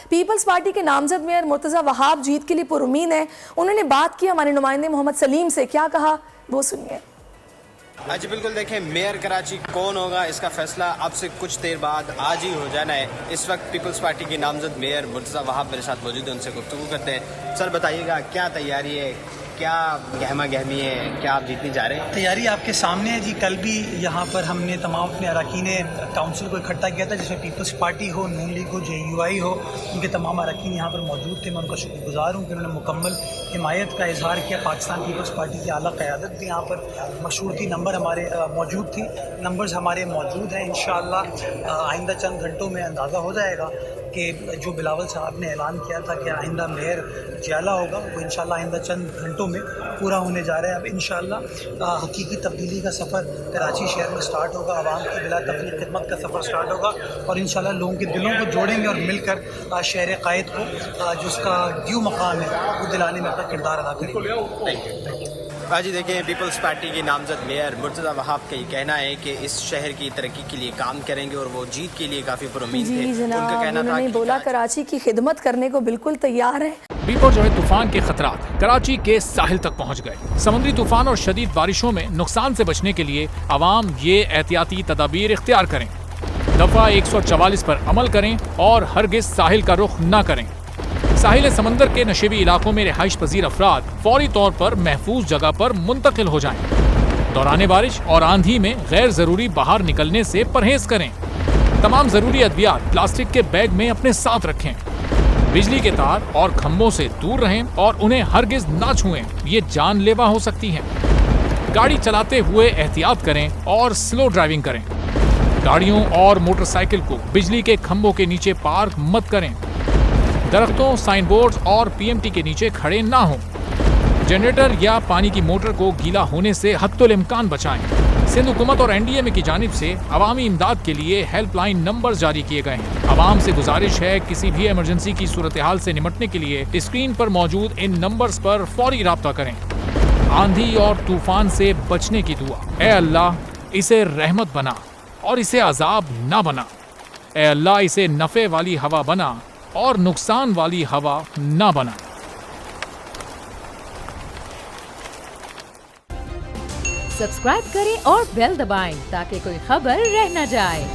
Peoples party کے نامزد mayor Murtaza وہاب جیت کے لیے پر امید ہیں. انہوں نے بات کی ہمارے نمائندے محمد سلیم سے, کیا کہا وہ سنیے. جی بالکل, دیکھیں میئر کراچی کون ہوگا اس کا فیصلہ اب سے کچھ دیر بعد آج ہی ہو جانا ہے. اس وقت پیپلز پارٹی کے نامزد میئر مرتضیٰ وہاب میرے ساتھ موجود ہیں, ان سے گفتگو کرتے ہیں. سر بتائیے گا کیا تیاری ہے, کیا گہما گہمی ہے, کیا آپ جیتنے جا رہے ہیں؟ تیاری آپ کے سامنے ہے جی. کل بھی یہاں پر ہم نے تمام اپنے اراکین کاؤنسل کو اکٹھا کیا تھا, جس میں پیپلز پارٹی ہو, نون لیگ ہو, JUI ہو, ان کے تمام اراکین یہاں پر موجود تھے. میں ان کا شکر گزار ہوں کہ انہوں نے مکمل حمایت کا اظہار کیا. پاکستان پیپلز پارٹی کی اعلیٰ قیادت بھی یہاں پر مشہور تھی, نمبر ہمارے موجود تھی, نمبرز ہمارے موجود ہیں. انشاءاللہ آئندہ چند گھنٹوں میں اندازہ ہو جائے گا کہ جو بلاول صاحب نے اعلان کیا تھا کہ آئندہ میئر جیالہ ہوگا, وہ انشاءاللہ آئندہ چند گھنٹوں میں پورا ہونے جا رہا ہے. اب انشاءاللہ حقیقی تبدیلی کا سفر کراچی شہر میں سٹارٹ ہوگا, عوام کی بلا تفریق خدمت کا سفر سٹارٹ ہوگا, اور انشاءاللہ لوگوں کے دلوں کو جوڑیں گے اور مل کر شہر قائد کو جو اس کا ڈیو مقام ہے وہ دلانے میں اپنا کردار ادا کریں گے. جی دیکھیں, پیپلز پارٹی کے نامزد میئر مرتضیٰ وہاب کا یہ کہنا ہے کہ اس شہر کی ترقی کے لیے کام کریں گے اور وہ جیت کے لیے کافی پر امید تھے. جی جناب, انہوں نے بولا کراچی کی خدمت کرنے کو بالکل تیار ہے. بیپر جو ہے طوفان کے خطرات کراچی کے ساحل تک پہنچ گئے. سمندری طوفان اور شدید بارشوں میں نقصان سے بچنے کے لیے عوام یہ احتیاطی تدابیر اختیار کریں. دفعہ 144 پر عمل کریں اور ہرگز ساحل کا رخ نہ کریں. ساحل سمندر کے نشیبی علاقوں میں رہائش پذیر افراد فوری طور پر محفوظ جگہ پر منتقل ہو جائیں. دوران بارش اور آندھی میں غیر ضروری باہر نکلنے سے پرہیز کریں. تمام ضروری ادویات پلاسٹک کے بیگ میں اپنے ساتھ رکھیں. بجلی کے تار اور کھمبوں سے دور رہیں اور انہیں ہرگز نہ چھوئیں, یہ جان لیوا ہو سکتی ہیں. گاڑی چلاتے ہوئے احتیاط کریں اور سلو ڈرائیونگ کریں. گاڑیوں اور موٹر سائیکل کو بجلی کے کھمبوں کے نیچے پارک مت کریں. درختوں, سائن بورڈز اور PMT کے نیچے کھڑے نہ ہوں. جنریٹر یا پانی کی موٹر کو گیلا ہونے سے حتی الامکان بچائیں. سندھ حکومت اور NDMA کی جانب سے عوامی امداد کے لیے ہیلپ لائن نمبر جاری کیے گئے ہیں. عوام سے گزارش ہے کسی بھی ایمرجنسی کی صورتحال سے نمٹنے کے لیے اسکرین پر موجود ان نمبرز پر فوری رابطہ کریں. آندھی اور طوفان سے بچنے کی دعا. اے اللہ اسے رحمت بنا اور اسے عذاب نہ بنا. اے اللہ اسے نفع والی ہوا بنا اور نقصان والی ہوا نہ بنا. سبسکرائب کریں اور بیل دبائیں تاکہ کوئی خبر رہ نہ جائے.